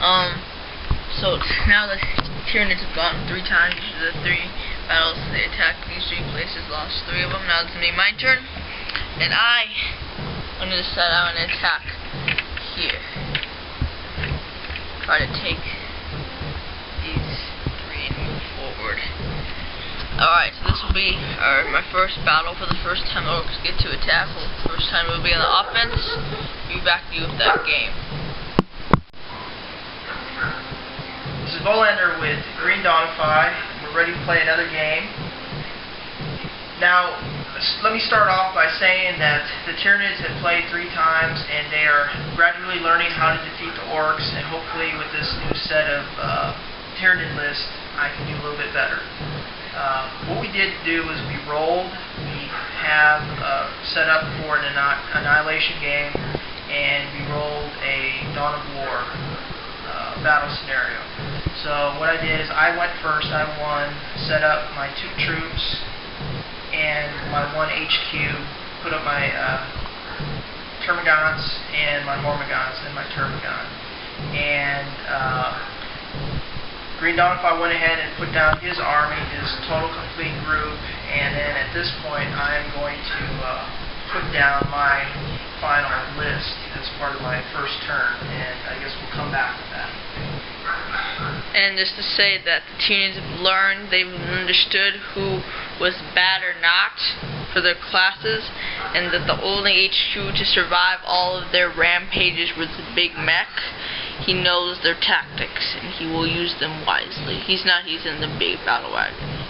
So now the tyranids have gone 3 times. These are the 3 battles they attacked these 3 places, lost 3 of them. Now it's going to be my turn, and I'm going to set out an attack here. Try to take these 3 and move forward. Alright, so this will be my first battle for the first time orks get to attack. Well, first time it will be on the offense. Be back to you with that game. This is Volander with Greendawnify. We're ready to play another game. Now, let me start off by saying that the tyranids have played 3 times, and they are gradually learning how to defeat the orks, and hopefully with this new set of tyranid list, I can do a little bit better. What we did do is we rolled. We have set up for an annihilation game, and we rolled a Dawn of War battle scenario. So what I did is I went first. I won, set up my 2 troops and my 1 HQ, put up my termagants and my hormagants and my termagon. And Greendawnify went ahead and put down his army, his total complete group, and then at this point I am going to put down my final list as part of my first turn, and I guess we'll come back to that. And just to say that the tyranids have learned, they've understood who was bad or not for their classes, and that the only HQ to survive all of their rampages was the big mech. He knows their tactics, and he will use them wisely. He's in the big battle wagon.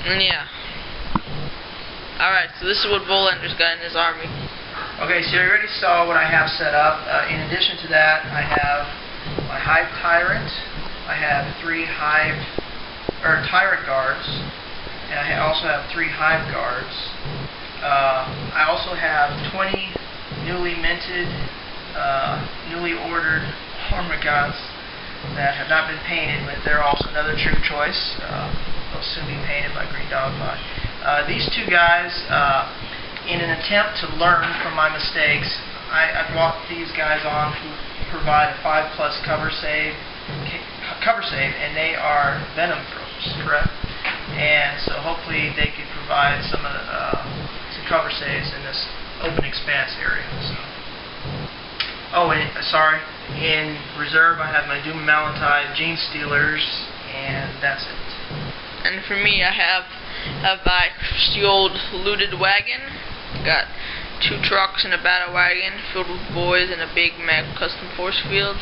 And yeah. Alright, so this is what Volander's got in his army. Okay, so you already saw what I have set up. In addition to that, I have my Hive Tyrant. I have 3 Tyrant Guards, and I also have 3 Hive Guards. I also have 20 newly minted, newly ordered hormagants that have not been painted, but they're also another true choice. They'll soon be painted by Greendawnify. These 2 guys, in an attempt to learn from my mistakes, I brought these guys on who provide a 5+ cover save, and they are venom throws, correct? And so hopefully they can provide some cover saves in this open expanse area. So. Oh, and sorry, in reserve I have my Doom Malantide Gene Stealers, and that's it. And for me, I have my old looted wagon. Got 2 trucks and a battle wagon filled with boys and a big mech custom force field.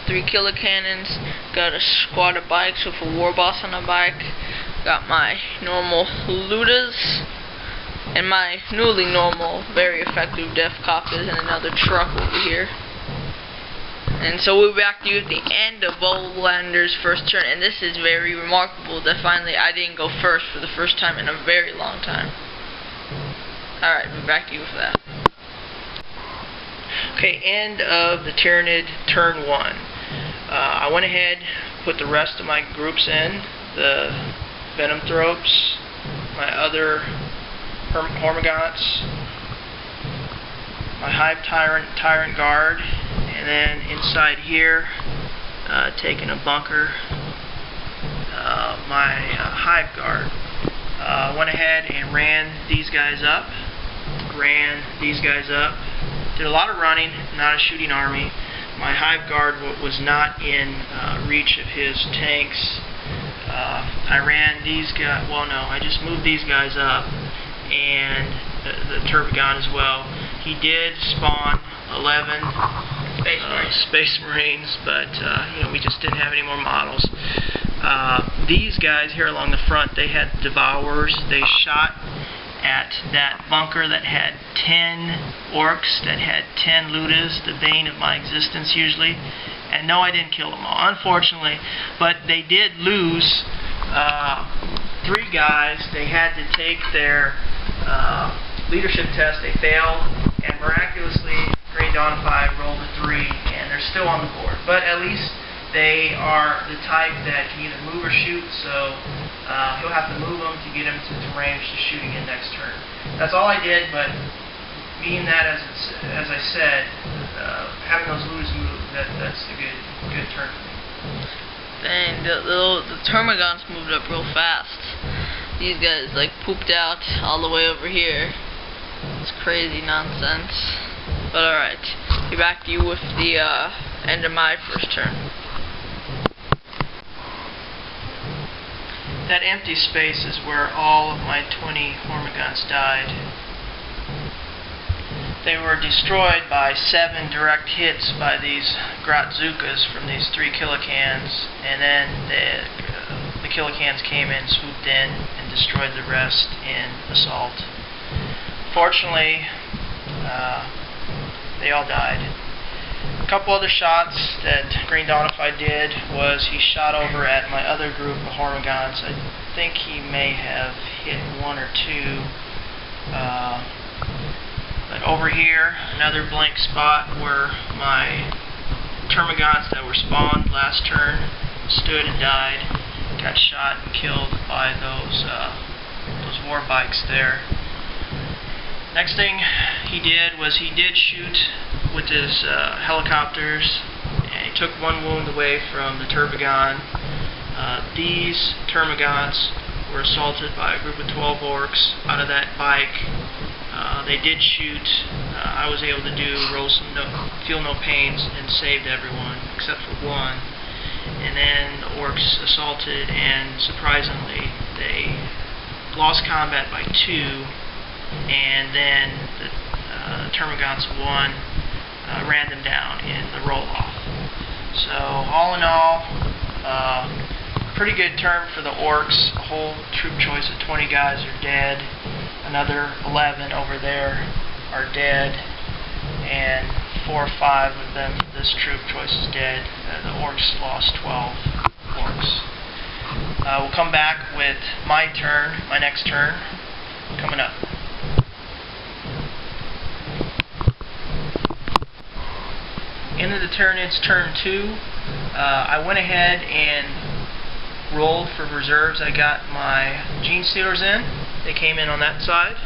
3 killer cannons. Got a squad of bikes with a war boss on a bike. Got my normal looters and my newly normal, very effective death coppers and another truck over here. And so we'll be back to you at the end of Volander's first turn, and this is very remarkable that finally I didn't go first for the first time in a very long time. Alright, we'll be back to you for that. Okay, end of the Tyranid turn 1. I went ahead, put the rest of my groups in, the Venomthropes, my other Hormagants, my Hive Tyrant Guard, and then inside here, taking a bunker, my Hive Guard. Went ahead and ran these guys up, did a lot of running, not a shooting army. My Hive Guard was not in reach of his tanks. I ran these guys, well no, I just moved these guys up, and the Turbogon as well. He did spawn 11 Space Marines, but you know, we just didn't have any more models. These guys here along the front, they had Devourers. They shot at that bunker that had 10 orks, that had 10 ludas, the bane of my existence usually. And no, I didn't kill them all, unfortunately. But they did lose 3 guys. They had to take their leadership test. They failed, and miraculously Greendawnify rolled a 3, and they're still on the board. But at least they are the type that can either move or shoot, so he'll have to move them to get him to range to shooting in next turn. That's all I did, but being that, as I said, having those lose move, that's a good turn for me. Dang, the termagants moved up real fast. These guys like pooped out all the way over here. It's crazy nonsense. But alright, be back to you with the end of my first turn. That empty space is where all of my 20 hormigons died. They were destroyed by 7 direct hits by these Grotzukas from these 3 kilocans, and then the kilocans came in, swooped in, and destroyed the rest in assault. Fortunately, they all died. A couple other shots that Greendawnify did was he shot over at my other group of hormigons. I think he may have hit 1 or 2. But over here, another blank spot where my termagants that were spawned last turn stood and died, got shot and killed by those war bikes there. Next thing he did was he did shoot with his helicopters, and he took 1 wound away from the termagon. These termagants were assaulted by a group of 12 orks out of that bike. They did shoot. I was able to feel no pains and saved everyone except for 1. And then the orks assaulted, and surprisingly they lost combat by 2. And then the termagants won, ran them down in the roll-off. So all in all, pretty good turn for the orks. A whole troop choice of 20 guys are dead. Another 11 over there are dead, and 4 or 5 of them, this troop choice is dead. The orks lost 12 orks. We'll come back with my turn, my next turn, coming up. Into the tyranids turn 2. I went ahead and rolled for reserves. I got my gene stealers in. They came in on that side.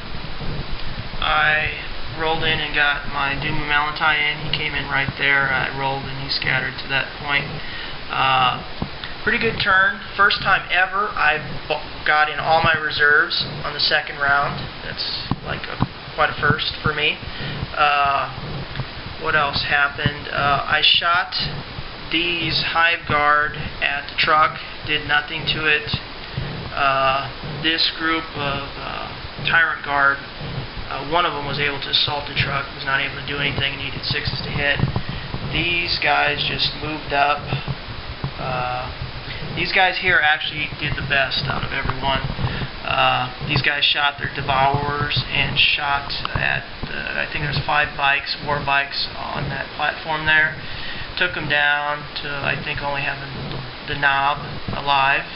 I rolled in and got my Doom Malantine in. He came in right there. I rolled and he scattered to that point. Pretty good turn. First time ever I got in all my reserves on the second round. That's like quite a first for me. What else happened? I shot these hive guard at the truck. Did nothing to it. This group of tyrant guard, one of them was able to assault the truck, was not able to do anything, needed 6s to hit. These guys just moved up. These guys here actually did the best out of everyone. These guys shot their devourers and shot at, I think there's 5 bikes, war bikes on that platform there. Took them down to, I think, only having the knob alive,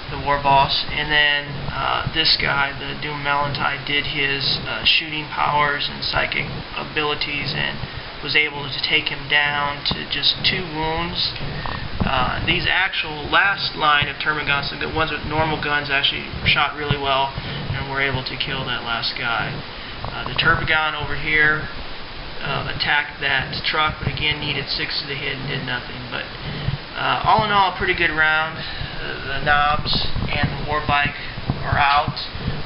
the war boss. And then this guy, the Doom Malantine, did his shooting powers and psychic abilities and was able to take him down to just 2 wounds. These actual last line of termagants, the ones with normal guns, actually shot really well and were able to kill that last guy. The termagon over here attacked that truck, but again needed 6s to hit and did nothing. But all in all, a pretty good round. The knobs and the war bike are out,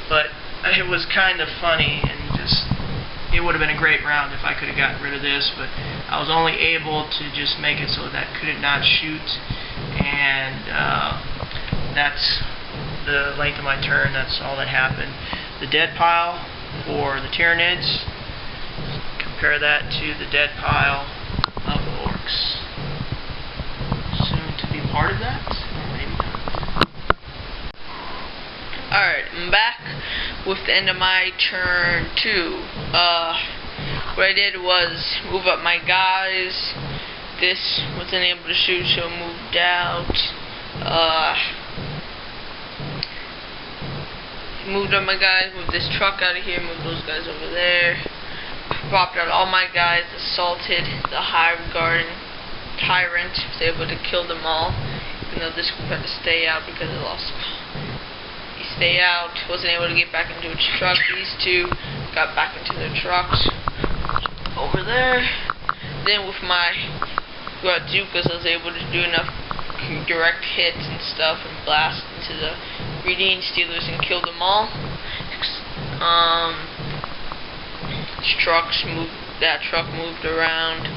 but it was kind of funny, and just it would have been a great round if I could have gotten rid of this, but I was only able to just make it so that could it not shoot, and that's the length of my turn. That's all that happened. The dead pile for the tyranids, compare that to the dead pile of the orks. Soon to be part of that. Alright, I'm back with the end of my turn 2. What I did was move up my guys. This wasn't able to shoot, so moved out. Moved up my guys, moved this truck out of here, moved those guys over there. Popped out all my guys, assaulted the hive guard tyrant, was able to kill them all. Even though this group had to stay out because it lost. Stay out, wasn't able to get back into its truck. These 2 got back into their trucks over there. then with my bazookas, I was able to do enough direct hits and stuff and blast into the greedy stealers and kill them all. That truck moved around.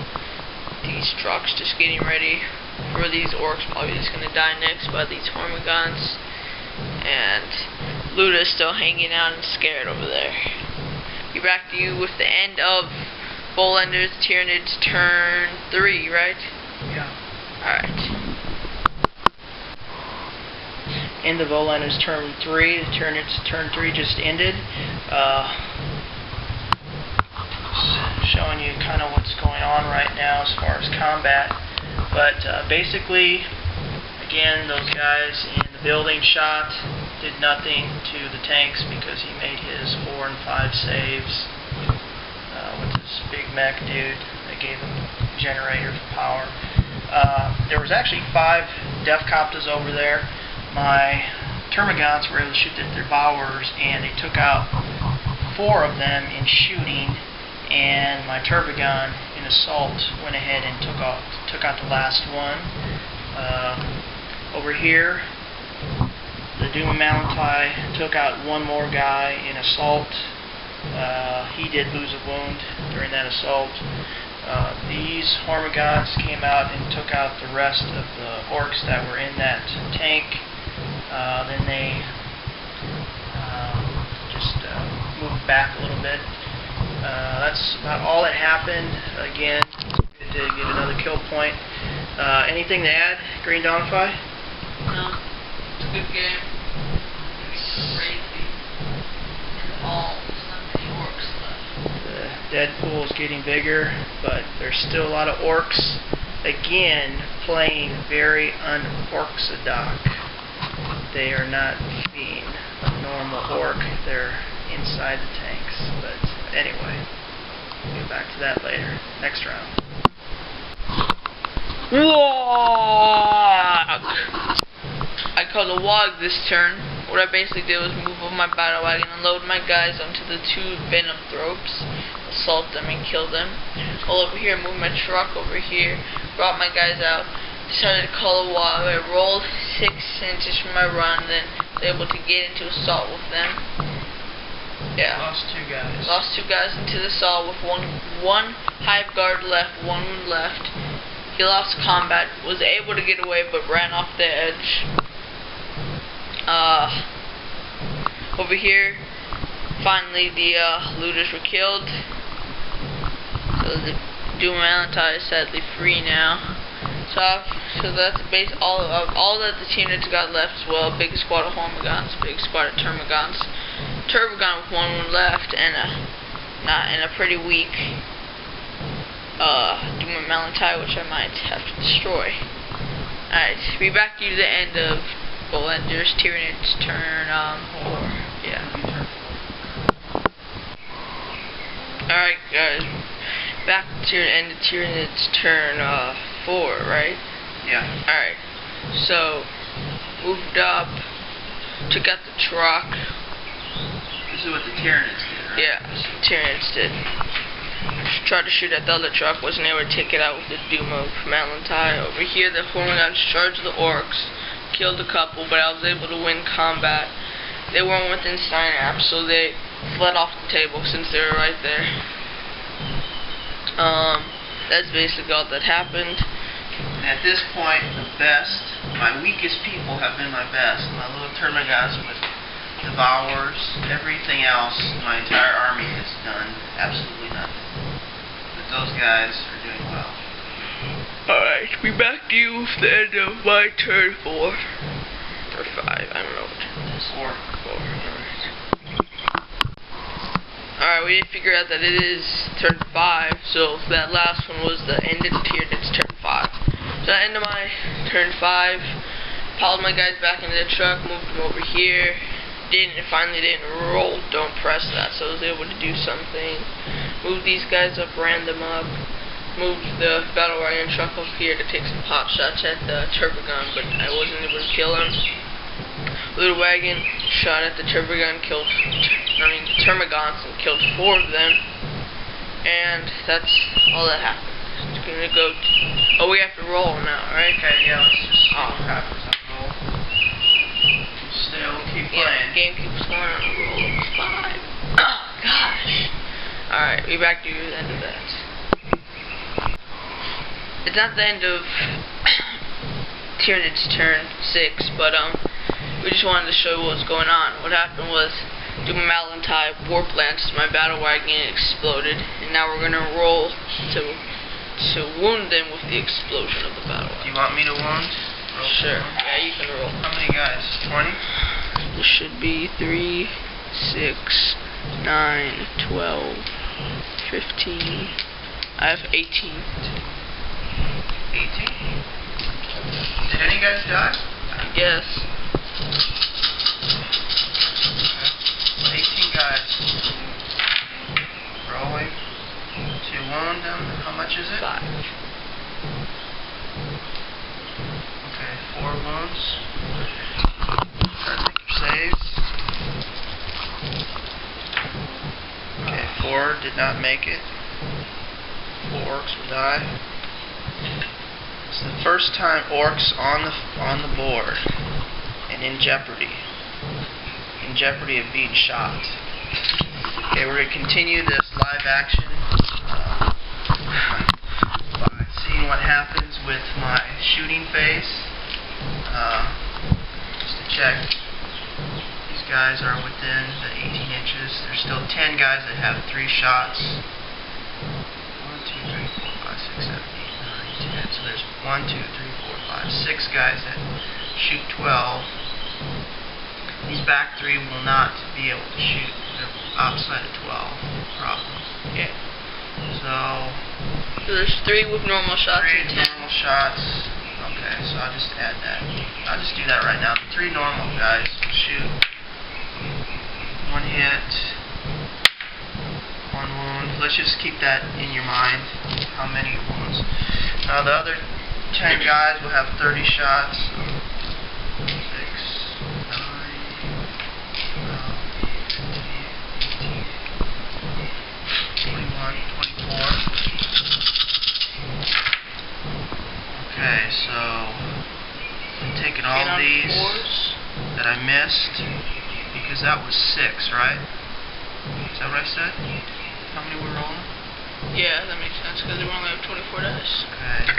These trucks just getting ready for these orks, probably just gonna die next by these hormigons. And Luda's still hanging out and scared over there. Be back to you with the end of Volander's Tyranids turn 3, right? Yeah. Alright. End of Volander's turn 3. The Tyranids turn 3 just ended. Showing you kind of what's going on right now as far as combat. But basically, again, those guys in the building shot did nothing to the tanks because he made his 4 and 5 saves with this big mech dude that gave him a generator for power. There was actually 5 Defcoptas over there. My Termagants were able to shoot at their Devourers, and they took out 4 of them in shooting, and my Turbogun in assault went ahead and took out the last one. Over here, the Doom Malantai took out 1 more guy in assault. He did lose a wound during that assault. These Hormigons came out and took out the rest of the orks that were in that tank. Then they just moved back a little bit. That's about all that happened. Again, good to get another kill point. Anything to add, Greendawnify? No. It's a good game. It's crazy. There's not many orks left. The Deadpool is getting bigger, but there's still a lot of orks. Again, playing very unorthodox. They are not being a normal ork. They're inside the tanks. But anyway, we'll get back to that later. Next round. Wog! I called a wog this turn. What I basically did was move over my battle wagon and load my guys onto the 2 venom thropes, assault them and kill them. All over here, move my truck over here, brought my guys out, decided to call a wog. I rolled 6 inches from my run, then was able to get into assault with them. Yeah. Lost 2 guys. Lost 2 guys into the assault with one hive guard left, 1 wound left. He lost combat, was able to get away, but ran off the edge. Over here, finally the looters were killed. So the Doom Malantai is sadly free now. So that's all that the Tyranids got left. Well, big squad of Hormigons, big squad of Termagants. Turbogun with 1 wound left, and a pretty weak Doom Malantai, which I might have to destroy. Alright, be back to the end of Volander's Tyranids turn 4. Yeah. Alright guys, back to the end of Tyranids turn 4, right? Yeah. Alright, so moved up, took out the truck. This is what the Tyranids did, right? Yeah, Tyranids did. Tried to shoot at the other truck, wasn't able to take it out with the Doom of Malantai. Over here, the Hormigons charged the orks, killed a couple, but I was able to win combat. They weren't within synapse, so they fled off the table since they were right there. That's basically all that happened. And at this point, my weakest people have been my best. My little Termagants with Devourers, everything else, my entire army has done absolutely nothing. But those guys are doing well. Alright, be back to you with the end of my turn 4. Or 5, I don't know what turn it is. 4. Alright. Alright, we did figure out that it is turn 5, so that last one was the end of the Tyranids turn 5. So at the end of my turn 5, piled my guys back into the truck, moved them over here. Finally didn't roll, don't press that, so I was able to do something. Moved these guys up, ran them up. Moved the battle wagon truck up here to take some pot shots at the Turbogun, but I wasn't able to kill him. Little wagon shot at the Turbogun, Termagants, and killed 4 of them. And that's all that happened. gonna go. Oh, we have to roll now, right? Okay, yeah, let's just see Oh. what happens on roll. Still keep Yeah, playing. game keeps going on a roll of 5. Oh gosh. Alright, we back to the end of that. It's not the end of Tyranids turn 6, but we just wanted to show you what's going on. What happened was, due to Malentai warp lance, my battle wagon exploded, and now we're gonna roll to wound them with the explosion of the battle wagon. Do you want me to wound? Roll Sure. for Yeah, you can roll. How many guys? 20? This should be 3, 6, 9, 12, 15. I have 18. 18? Did any guys die? Yes. 18 guys. Rolling. To wound them. How much is it? 5. Okay, 4 wounds. Try to make your saves. Okay, 4 did not make it. 4 orks will die. It's the first time orks on the board and in jeopardy. In jeopardy of being shot. Okay, we're going to continue this live action by seeing what happens with my shooting phase. Just to check, these guys are within the 18 inches. There's still 10 guys that have 3 shots. 1, 2, 3, 4, 5, 6, 7, 8, 9, 10. So there's 1, 2, 3, 4, 5, 6 guys that shoot 12. These back 3 will not be able to shoot. They're outside of 12. Problem. Yeah. So There's 3 with normal shots 3 and 10. normal shots. Okay, so I'll just add that. I'll just do that right now. 3 normal guys will shoot. 1 hit. 1 wound. Let's just keep that in your mind. How many wounds? Now the other 10 guys will have 30 shots. 6, 9, 12, 15, 18, 21, 24. Okay, so I'm taking all these that I missed, because that was 6, right? Is that what I said? How many we're rolling? Yeah, that makes sense, because we only have 24 dice. Okay,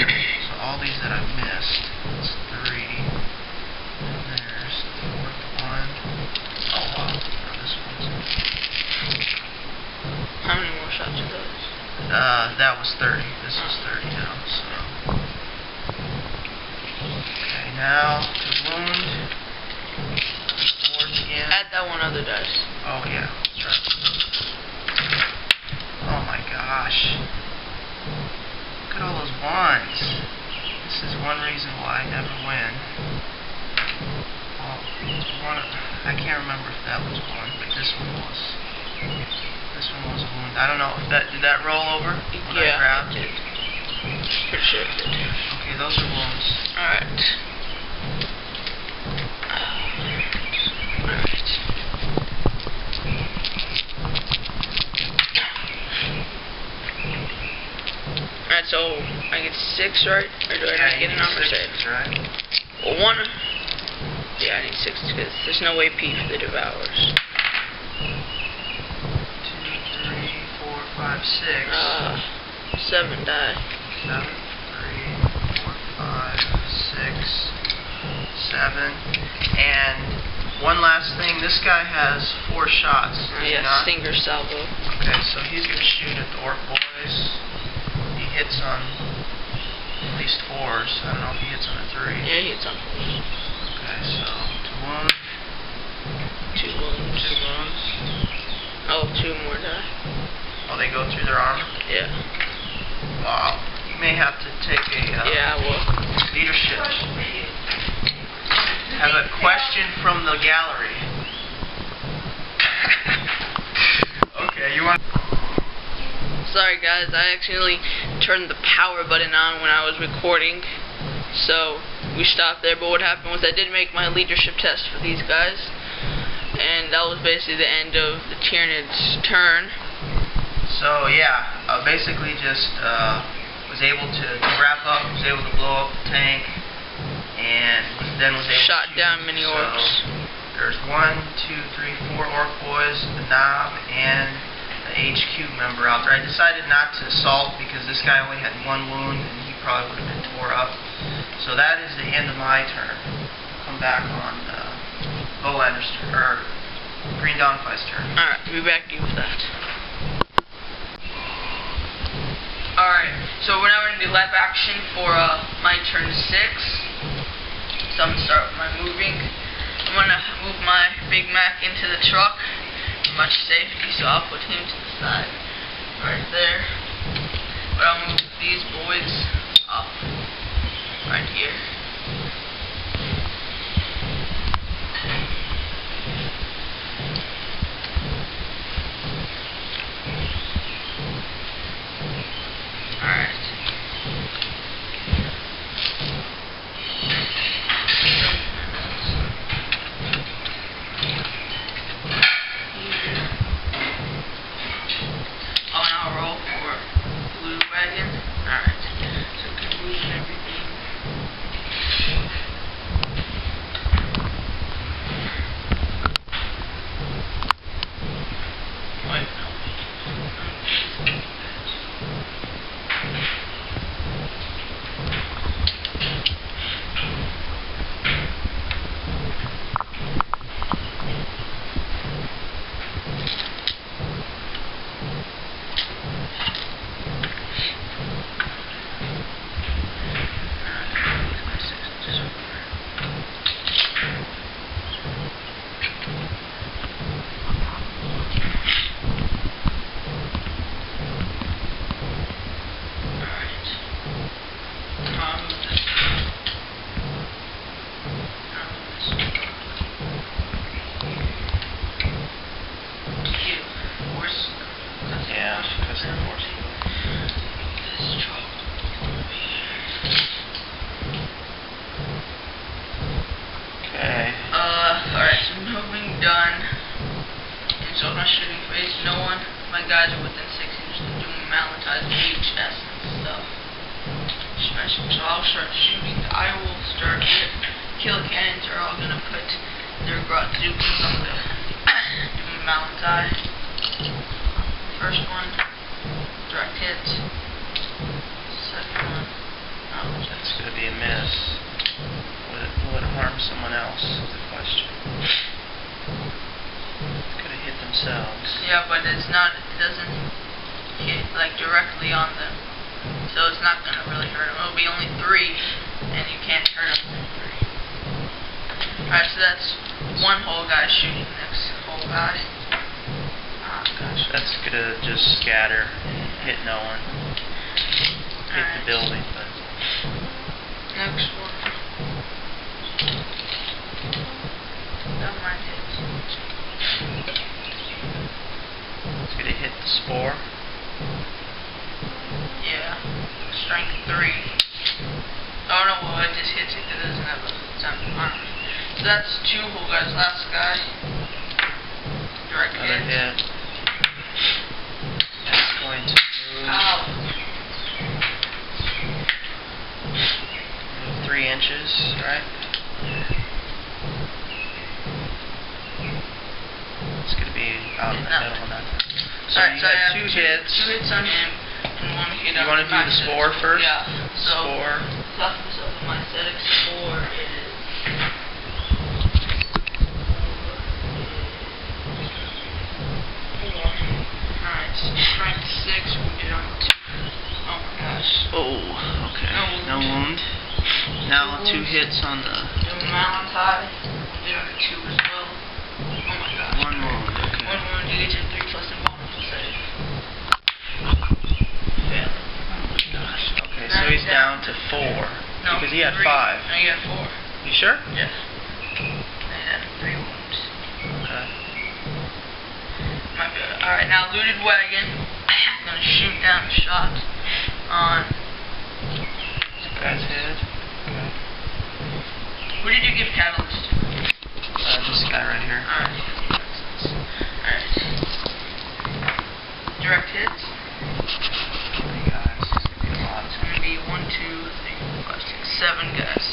so all these that I missed, it's 3. And there's the 4th one. Oh wow, now this one's... How many more shots are those? That was 30. This was 30 now, so... Okay, now to wound. 4 again. Add that one other dice. Oh yeah, that's right. Oh my gosh. Look at all those ones. This is one reason why I never win. Well, I can't remember if that was one, but this one was. This one was a wound. I don't know if that did that roll over when I grabbed it. Pretty sure it did. Okay, those are wounds. Alright. Alright. Alright, so I get 6, right? Or do I not get a number 6? Right. Well, 1. Yeah, I need 6 because there's no AP for the Devours. 2, 3, 4, 5, 6. 7 die. 7, 3, 4, 5, 6, 7. And one last thing, this guy has 4 shots. Yeah, Stinger Salvo. Okay, so he's going to shoot at the orc boys. He hits on at least 4s. I don't know if he hits on a 3. Yeah, he hits on 4s. Okay, so to wound. 2 wounds. 2 wounds. Oh, 2 more die. Oh, they go through their armor? Yeah. Wow. You may have to take a yeah, I will. leadership. Have a question from the gallery. Okay, you want... Sorry guys, I accidentally turned the power button on when I was recording, so we stopped there. But what happened was I did make my leadership test for these guys, and that was basically the end of the Tyranids' turn. So yeah, basically just was was able to wrap up, was able to blow up the tank, and then was able Shot to down many orks. So there's 1, 2, 3, 4 ork boys, the knob, and the HQ member out there. I decided not to assault because this guy only had 1 wound, and he probably would have been tore up. So that is the end of my turn. Come back on Bolander's turn, or Greendawnify's turn. Alright, be back to you with that. Alright, so we're now going to do live action for my turn 6. So I'm going to start with my moving. I'm going to move my Big Mac into the truck for much safety, so I'll put him to the side right there. But I'll move these boys up right here. Done. And so my shooting phase, no one, my guys are within 6 inches of doing malatized VHS and stuff. So I'll start shooting. I will start kill cannons are all gonna put their Grotzukas on the doing malatize. First one, direct hit. Second one, oh, that's gonna be a miss. Will it harm someone else? Is the question. Could have hit themselves. Yeah, but it's not. It doesn't hit like directly on them, so it's not gonna really hurt them. It'll be only 3, and you can't hurt them with 3. Alright, so that's one whole guy shooting next whole guy. Oh gosh. That's gonna just scatter and hit no one. Hit the building, but next one. That might hit. It's gonna hit the spore. Yeah. Strength 3. Oh no, well it just hits it because it doesn't have a sound armor. So that's 2 whole guys. Last guy. Direct Another hit. That's going to move. Ow. Move 3 inches, right? It's going to be out in the middle of that. So Alright, you had 2 hits. 2 hits on him and 1 hit on you want to do the spore first? Yeah. So, spore. toughness of my aesthetic spore is... Alright, strength 6, we'll get on 2. Oh my gosh. Oh, okay. No wound. Now 2 hits on the... Malantide, we'll get on 2 as well. Oh my gosh. 1 wound, okay. 1 wound, you get your 3 plus and bonus to save. Fail. Oh my gosh. Okay, so he's down to 4. No, because he had 3. 5. No, you had 4. You sure? Yes. I had 3 wounds. Okay. Might be alright, now looted wagon. I'm gonna shoot down a shot on This guy's head. Okay. who did you give catalyst to? This guy right here. Alright. Alright. Direct hits. Hey guys, this is gonna be a lot. gonna be 1, 2, 3, 4, 5, 6, 7 guys.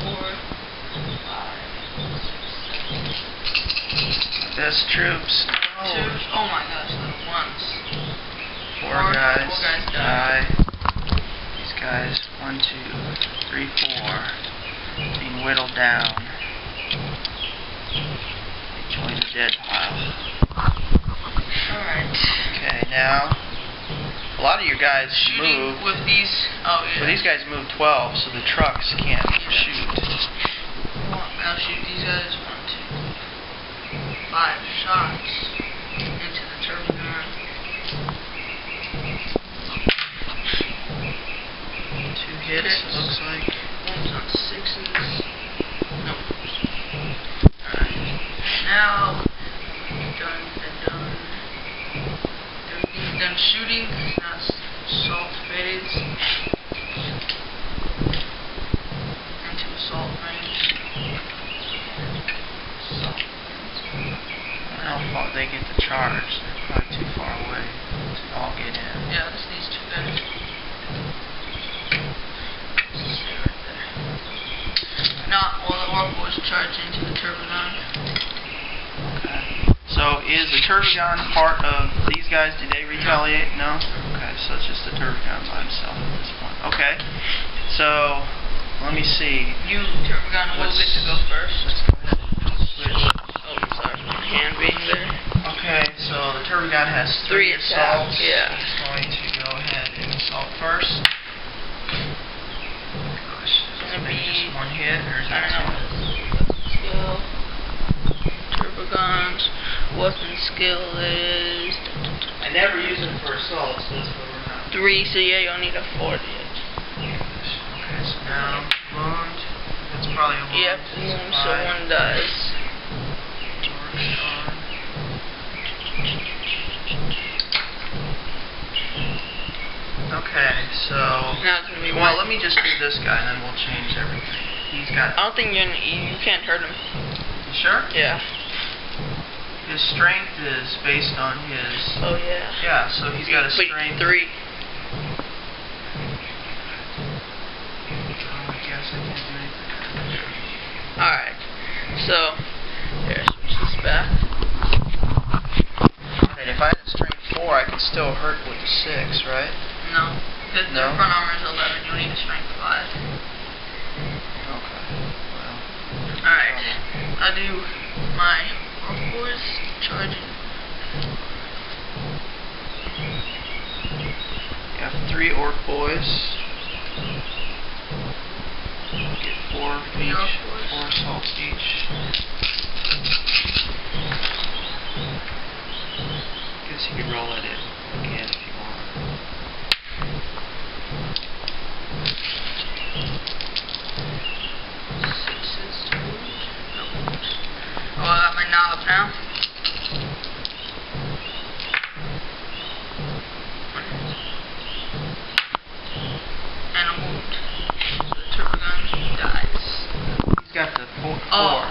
4, 5, 6, 7. Best troops. Twos. Oh my gosh, little ones. 4 guys. 4 guys die. These guys, 1, 2, 3, 4, being whittled down. They join the dead pile. Alright. Okay, now a lot of your guys Shooting move. with these. Oh yeah. But these guys move 12, so the trucks can't shoot. I'll shoot these guys 1, 2, 5 shots into the turbo gun. 2 hits, it looks like. One's on 6s. No. Alright. Now, done shooting. Now assault phase. Into assault range. Assault. I don't know how far they get the charge. They're probably too far away to all get in. Yeah, it's these 2 guys. Just stay right there. Now all the orc boys charge into the turbo gun. Okay. So is the turbogun part of these guys? Did they retaliate? No? Okay, so it's just the turbogun by himself at this point. Okay. So let me see. You turbogun will get to go first. Let's go ahead and switch. Oh, sorry for my hand being there. Okay, so the turbogun has 3 3 assaults. Yeah. He's going to go ahead and assault first. Gosh, is it maybe just 1 hit or is I that don't 2? know. Skill. Turboguns. Weapon skill is. I never use them for assaults, so that's why we're not. 3, so yeah, you'll need a 4 to hit. Okay, so now wound. That's probably a wound. Yep, so 1 dies. Okay, so Now it's gonna be well, one. let me just do this guy, and then we'll change everything. He's got. I don't think you can't hurt him. You sure? Yeah. His strength is based on his. Oh yeah. Yeah, so he's got a strength. 3. Oh, I guess I can't do anything. Alright. So here, switch this back. And if I had a strength 4, I could still hurt with the 6, right? No. Because No? their front armor is 11, you'll need a strength 5. Okay. Well. Alright. I'll do my orc boys charging. You have 3 orc boys. Get 4 each. Orc boys. 4 assaults each. Guess you could roll that in again if you want. Oh, I got my knob now. And a wound. So the turbogun dies. He's got the 4. Oh.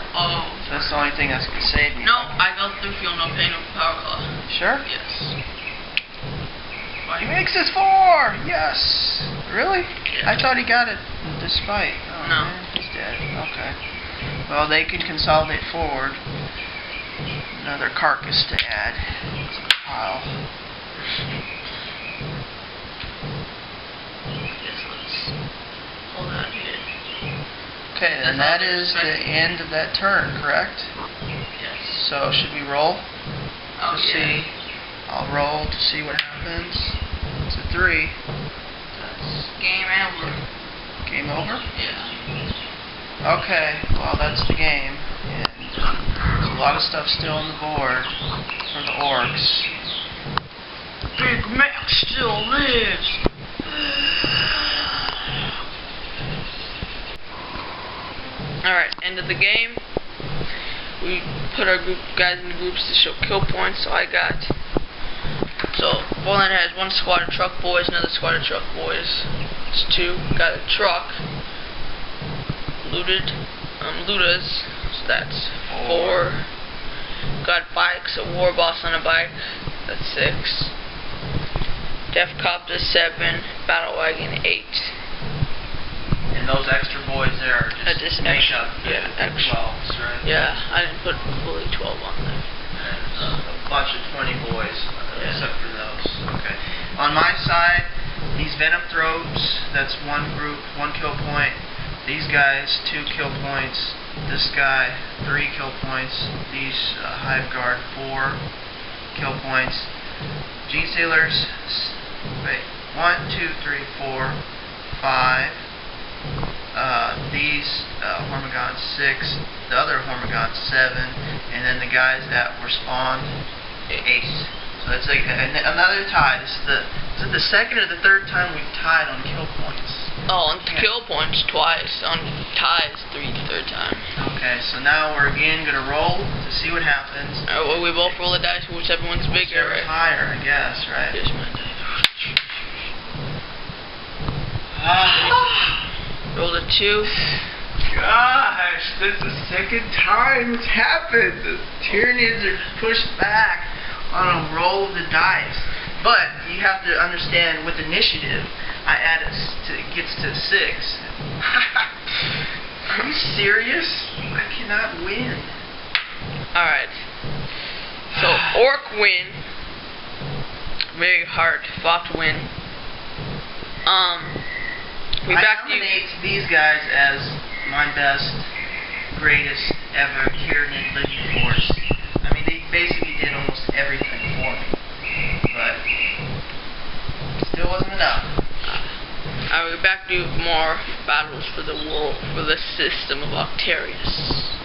So that's the only thing that's going to save me. No, I go through feel no pain of power claw. Sure? Yes. He makes his 4! Yes! Really? Yeah. I thought he got it despite. Oh, No. Man, he's dead. Okay. Well, they can consolidate forward. Another carcass to add to the pile. Yes, let's hold that here. Okay, and that is the end of that turn, correct? Yes. So, should we roll? Oh, To yeah. see. I'll roll to see what happens. It's a 3. That's game over. Game over? Yeah. Okay, well that's the game. And there's a lot of stuff still on the board for the orcs. Big Mac still lives. Alright, end of the game. We put our guys in groups to show kill points, so Boland has 1 squad of truck boys, another squad of truck boys. It's 2. Got a truck. Looted. Ludas. So that's 4. Got bikes, a war boss on a bike. That's 6. Defcopter 7, Battle Wagon 8. And those extra boys there are just make extra, up the extra. 12s, right? Yeah, I didn't put fully 12 on there. And a bunch of 20 boys, except for those. Okay. On my side, these Venom Throats, that's one group, 1 kill point. These guys, 2 kill points. This guy, 3 kill points. These Hive Guard, 4 kill points. Gene Stealers, wait, 1, 2, 3, 4, 5. These Hormigons, 6. The other Hormigons, 7. And then the guys that were spawned, 8. So that's like another tie. This is the second or the third time we've tied on kill points. Oh, on kill points twice. On ties, third time. Okay, so now we're again gonna roll to see what happens. Well, we both roll the dice, whichever one's bigger, Whichever's right? higher, I guess, right? Here's my dice. Roll a 2. Gosh, this is the second time it's happened. The Tyranids are pushed back on a roll of the dice. But you have to understand, with initiative, I add it gets to 6. Are you serious? I cannot win. Alright. So, Orc win. Very hard fought win. We I back to you. nominate these guys as my best, greatest ever Tyranid Legion force. I mean, they basically did almost everything for me. But still wasn't enough. I'll be back to you with more battles for the world, for the system of Octarius.